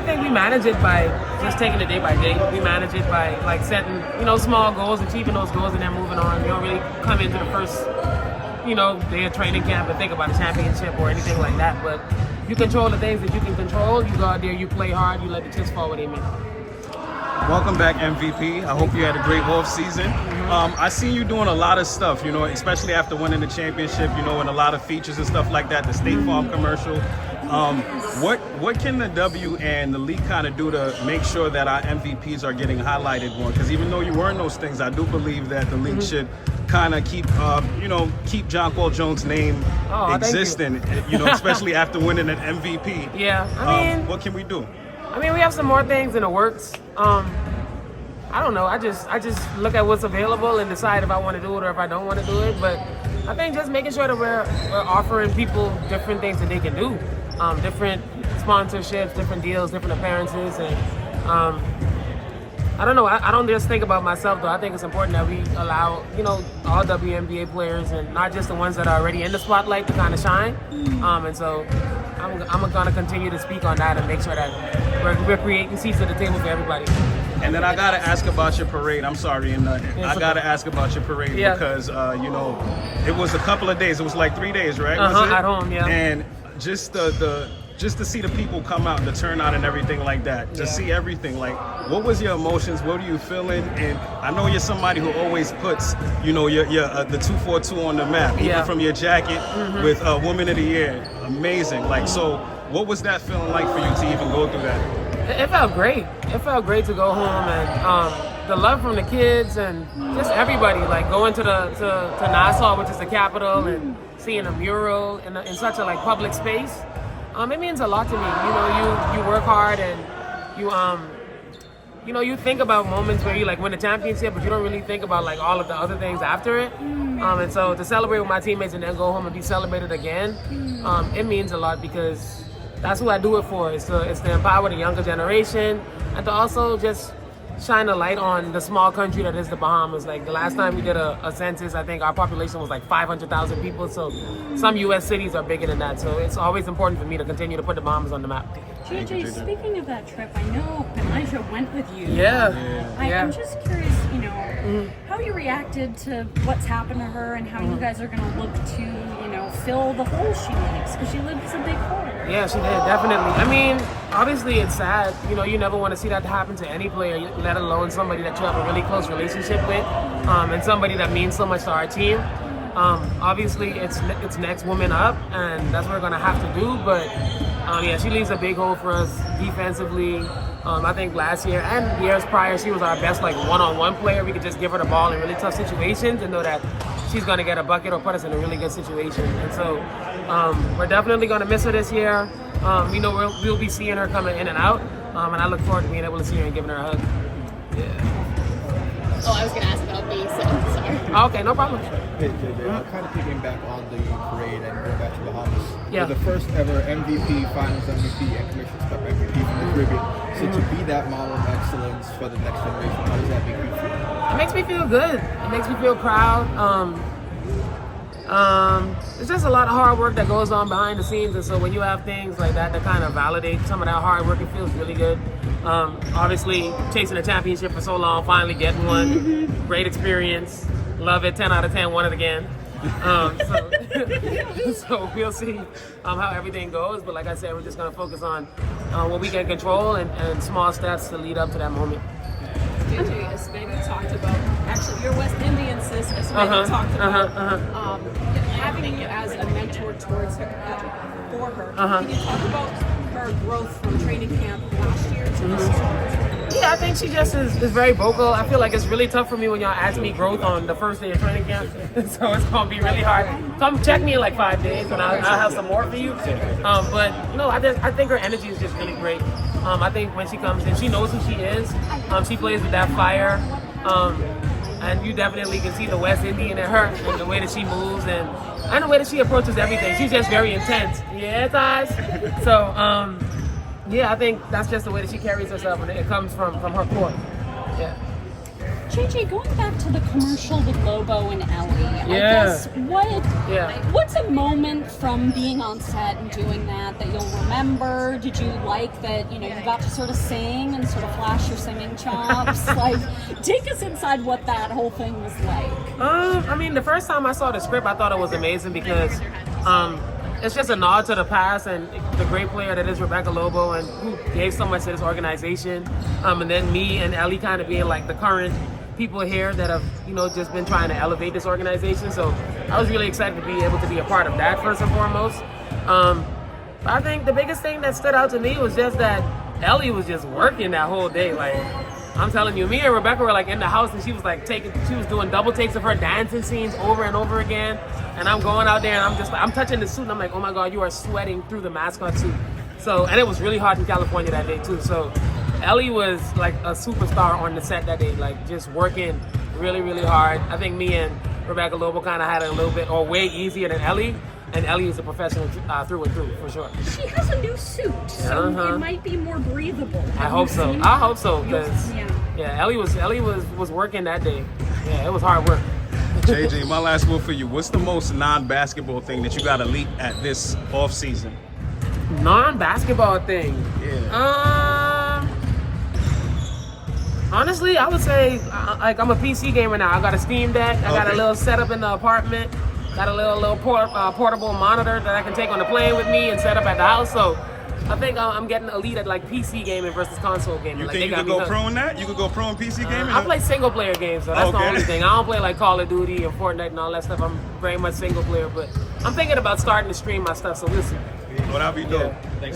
I think we manage it by just taking it day by day. We manage it by like setting, small goals, achieving those goals, and then moving on. You don't really come into the first, day of training camp and think about a championship or anything like that. But you control the things that you can control. You go out there, you play hard, you let the chips fall where they may. Welcome back, MVP. I hope you had a great off season. I seen you doing a lot of stuff, especially after winning the championship, and a lot of features and stuff like that, the State Farm commercial. What can the W and the league kind of do to make sure that our MVPs are getting highlighted more? Because even though you weren't those things, I do believe that the league should kind of keep Jonquel Jones' name existing, especially after winning an MVP. Yeah, I mean, what can we do? I mean, we have some more things in the works. I don't know. I just look at what's available and decide if I want to do it or if I don't want to do it. But I think just making sure that we're offering people different things that they can do, different sponsorships, different deals, different appearances, and I don't know. I don't just think about myself though. I think it's important that we allow all WNBA players and not just the ones that are already in the spotlight to kind of shine. And so I'm going to continue to speak on that and make sure that we're creating seats at the table for everybody. And then I got to ask about your parade. I'm sorry, and I got to ask about your parade because, it was a couple of days. It was like 3 days, right? At home, yeah. And just just to see the people come out, the turnout and everything like that, to see everything, like, what was your emotions? What are you feeling? And I know you're somebody who always puts, the 242 on the map, even from your jacket with Woman of the Year. Amazing. Like, so what was that feeling like for you to even go through that? It felt great. It felt great to go home and the love from the kids and just everybody, like going to Nassau, which is the capital, and seeing a mural in such a public space. It means a lot to me. You work hard and you think about moments where you win a championship, but you don't really think about all of the other things after it. And so to celebrate with my teammates and then go home and be celebrated again, it means a lot because that's who I do it for. It's to empower the younger generation and to also just shine a light on the small country that is the Bahamas. Like the last time we did a census, I think our population was 500,000 people. So some U.S. cities are bigger than that. So it's always important for me to continue to put the Bahamas on the map. JJ, speaking of that trip, I know Elijah went with you. I'm just curious, how you reacted to what's happened to her and how you guys are going to look to, fill the hole she leaves, because she lives a big hole. Yeah, she did, definitely. I mean, obviously it's sad. You never want to see that happen to any player, let alone somebody that you have a really close relationship with, and somebody that means so much to our team. Obviously, it's next woman up, and that's what we're going to have to do. But, she leaves a big hole for us defensively. I think last year and years prior, she was our best one-on-one player. We could just give her the ball in really tough situations and know that she's going to get a bucket or put us in a really good situation. And so we're definitely going to miss her this year. We know we'll be seeing her coming in and out, and I look forward to being able to see her and giving her a hug. Oh, I was going to ask about me, so sorry. Okay, no problem. Hey, JJ, kind of picking back on the parade and going back to the Bahamas. Yeah. You're the first ever MVP, Finals MVP, and Commissions Cup MVP from the Caribbean. So to be that model of excellence for the next generation, how does that make you feel? It makes me feel good. It makes me feel proud. It's just a lot of hard work that goes on behind the scenes, and so when you have things like that kind of validate some of that hard work, it feels really good. Obviously, chasing a championship for so long, finally getting one, great experience. Love it, 10 out of 10, won it again. So we'll see how everything goes, but like I said, we're just going to focus on what we can control and small steps to lead up to that moment. JJ, Esmega talked about, actually your West Indian sis, Esmega talked about having you as a mentor towards her, for her. Can you talk about her growth from training camp last year to this year? Yeah, I think she just is very vocal. I feel like it's really tough for me when y'all ask me growth on the first day of training camp. So it's going to be really hard. Come check me in 5 days and I'll have some more for you. But I think her energy is just really great. I think when she comes in, she knows who she is. She plays with that fire. And you definitely can see the West Indian in her and the way that she moves and the way that she approaches everything. She's just very intense. Yeah, Taj. So, I think that's just the way that she carries herself, and it comes from her core. Yeah. JJ, going back to the commercial with Lobo and Ellie, I Yeah. guess what's a moment from being on set and doing that you'll remember? Did you like that, you got to sort of sing and sort of flash your singing chops? Like, take us inside what that whole thing was like. I mean, the first time I saw the script, I thought it was amazing because it's just a nod to the past and the great player that is Rebecca Lobo and who gave so much to this organization. And then me and Ellie kind of being like the current people here that have, just been trying to elevate this organization. So I was really excited to be able to be a part of that first and foremost. I think the biggest thing that stood out to me was just that Ellie was just working that whole day. Like, I'm telling you, me and Rebecca were like in the house and she was like she was doing double takes of her dancing scenes over and over again. And I'm going out there and I'm touching the suit and I'm like, oh my God, you are sweating through the mascot suit. So, and it was really hot in California that day too. So Ellie was like a superstar on the set that day, like just working really, really hard. I think me and Rebecca Lobo kind of had it a little bit, or way easier than Ellie. And Ellie is a professional through and through, for sure. She has a new suit, so it might be more breathable. I hope so, because Ellie was working that day. Yeah, it was hard work. JJ, my last word for you. What's the most non-basketball thing that you got to leak at this off season? Non-basketball thing? Yeah. Honestly, I would say I'm a PC gamer now. I got a Steam Deck. I got a little setup in the apartment. Got a little portable monitor that I can take on the plane with me and set up at the house. So I think I'm getting elite at like PC gaming versus console gaming. You like, think you could go pro in that? You could go pro in PC gaming? I play single player games, so that's the only thing. I don't play like Call of Duty or Fortnite and all that stuff. I'm very much single player, but I'm thinking about starting to stream my stuff, so we'll see. Well, that'll be dope. Yeah.